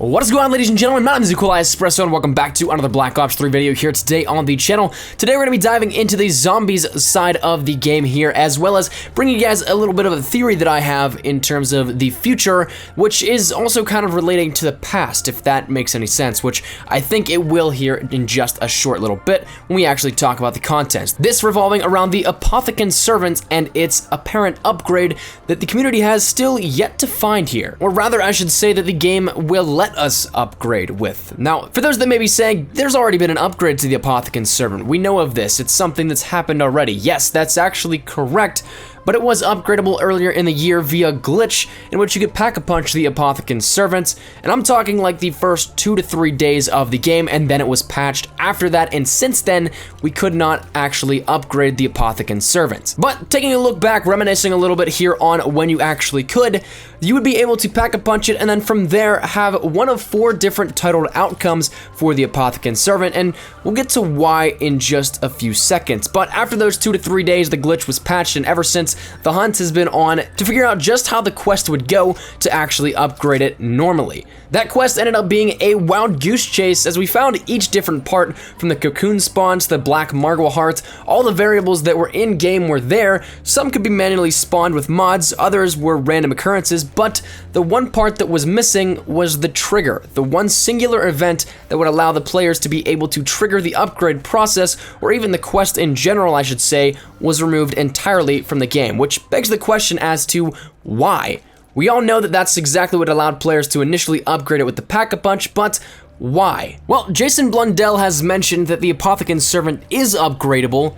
What is going on, ladies and gentlemen? My name is Espresso, and welcome back to another Black Ops 3 video here today on the channel. Today we're going to be diving into the zombies side of the game here, as well as bringing you guys a little bit of a theory that I have in terms of the future, which is also kind of relating to the past, if that makes any sense, which I think it will here in just a short little bit when we actually talk about the contents. This revolving around the Apothicon servant and its apparent upgrade that the community has still yet to find here. Or rather, I should say that the game will let us upgrade with. Now, for those that may be saying, there's already been an upgrade to the Apothicon servant. We know of this. It's something that's happened already. Yes, that's actually correct, but it was upgradable earlier in the year via glitch, in which you could pack-a-punch the Apothicon servant, and I'm talking like the first 2 to 3 days of the game, and then it was patched after that, and since then, we could not actually upgrade the Apothicon servant. But taking a look back, reminiscing a little bit here on when you actually could, you would be able to pack-a-punch it, and then from there, have one of 4 different titled outcomes for the Apothicon servant, and we'll get to why in just a few seconds. But after those 2 to 3 days, the glitch was patched, and ever since, the hunt has been on to figure out just how the quest would go to actually upgrade it normally. That quest ended up being a wild goose chase, as we found each different part, from the cocoon spawn to the black marble heart. All the variables that were in game were there. Some could be manually spawned with mods, others were random occurrences, but the one part that was missing was the trigger, the one singular event that would allow the players to be able to trigger the upgrade process, or even the quest in general, I should say, was removed entirely from the game, which begs the question as to why. We all know that that's exactly what allowed players to initially upgrade it with the Pack-a-Punch, but why? Well, Jason Blundell has mentioned that the Apothicon servant is upgradable,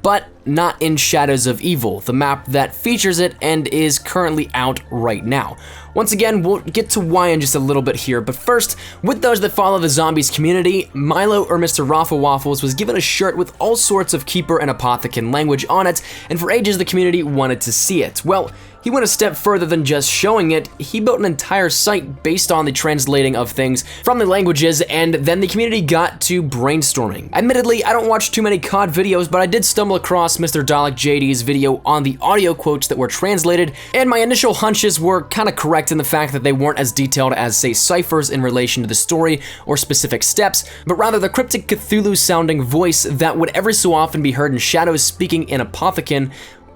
but not in Shadows of Evil, the map that features it and is currently out right now. Once again, we'll get to why in just a little bit here, but first, with those that follow the zombies community, Milo or Mr. Raffle Waffles was given a shirt with all sorts of Keeper and Apothicon language on it, and for ages the community wanted to see it. Well, he went a step further than just showing it. He built an entire site based on the translating of things from the languages, and then the community got to brainstorming. Admittedly, I don't watch too many COD videos, but I did stumble across Mr. Dalek JD's video on the audio quotes that were translated, and my initial hunches were kind of correct in the fact that they weren't as detailed as, say, ciphers in relation to the story or specific steps, but rather the cryptic Cthulhu-sounding voice that would every so often be heard in Shadows speaking in Apothicon.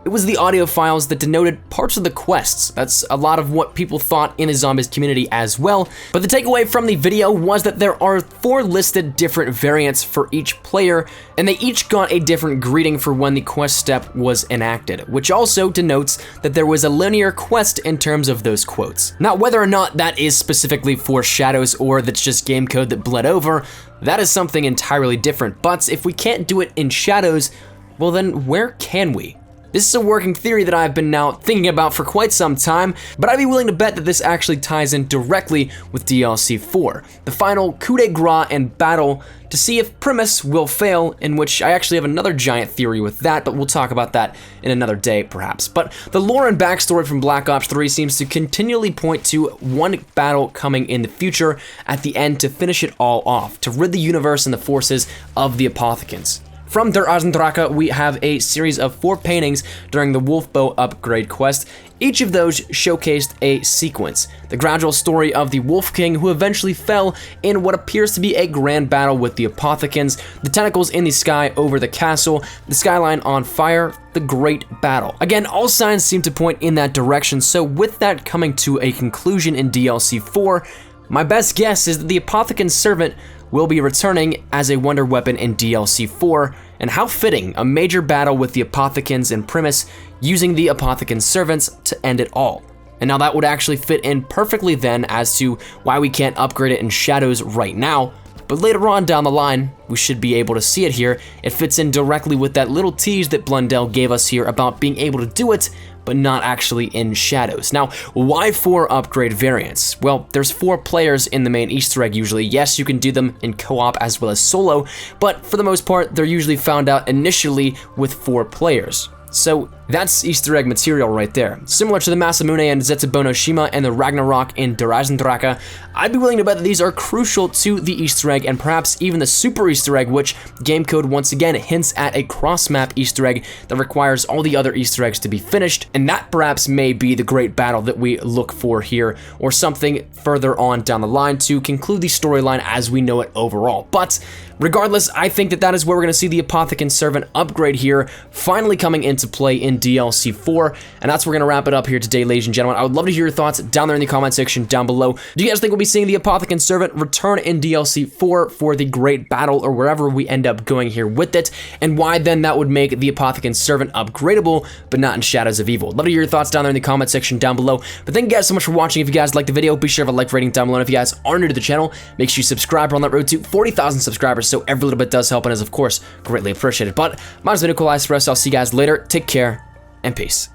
It was the audio files that denoted parts of the quests. That's a lot of what people thought in the zombies community as well. But the takeaway from the video was that there are 4 listed different variants for each player, and they each got a different greeting for when the quest step was enacted, which also denotes that there was a linear quest in terms of those quotes. Now, whether or not that is specifically for Shadows or that's just game code that bled over, that is something entirely different. But if we can't do it in Shadows, well then where can we? This is a working theory that I've been now thinking about for quite some time, but I'd be willing to bet that this actually ties in directly with DLC 4, the final coup de grace and battle to see if Primus will fail, in which I actually have another giant theory with that, but we'll talk about that in another day perhaps. But the lore and backstory from Black Ops 3 seems to continually point to one battle coming in the future at the end to finish it all off, to rid the universe and the forces of the Apothicons. From Der Eisendrache, we have a series of 4 paintings during the Wolfbow upgrade quest. Each of those showcased a sequence, the gradual story of the Wolf King who eventually fell in what appears to be a grand battle with the Apothicons, the tentacles in the sky over the castle, the skyline on fire, the great battle. Again, all signs seem to point in that direction, so with that coming to a conclusion in DLC 4, my best guess is that the Apothicon servant will be returning as a wonder weapon in DLC 4, and how fitting, a major battle with the Apothicons and Primus using the Apothicon servants to end it all. And now that would actually fit in perfectly then as to why we can't upgrade it in Shadows right now, but later on down the line, we should be able to see it here. It fits in directly with that little tease that Blundell gave us here about being able to do it, but not actually in Shadows. Now, why 4 upgrade variants? Well, there's 4 players in the main Easter egg usually. Yes, you can do them in co-op as well as solo, but for the most part, they're usually found out initially with 4 players. So That's Easter egg material right there. Similar to the Masamune and Zetsubono Shima and the Ragnarok in Darazendraka, I'd be willing to bet that these are crucial to the Easter egg and perhaps even the super Easter egg, which game code once again hints at a cross-map Easter egg that requires all the other Easter eggs to be finished, and that perhaps may be the great battle that we look for here, or something further on down the line to conclude the storyline as we know it overall. But regardless, I think that is where we're going to see the Apothicon Servant upgrade here, finally coming into play in DLC 4, and that's where we're going to wrap it up here today, ladies and gentlemen. I would love to hear your thoughts down there in the comment section down below. Do you guys think we'll be seeing the Apothicon Servant return in DLC 4 for the great battle, or wherever we end up going here with it, and why then that would make the Apothicon Servant upgradable, but not in Shadows of Evil? Love to hear your thoughts down there in the comment section down below. But thank you guys so much for watching. If you guys liked the video, be sure to have a like rating down below, and if you guys are new to the channel, make sure you subscribe. We're on that road to 40,000 subscribers, so every little bit does help and is, of course, greatly appreciated. But mine's been Nikolai Espresso. I'll see you guys later. Take care, and peace.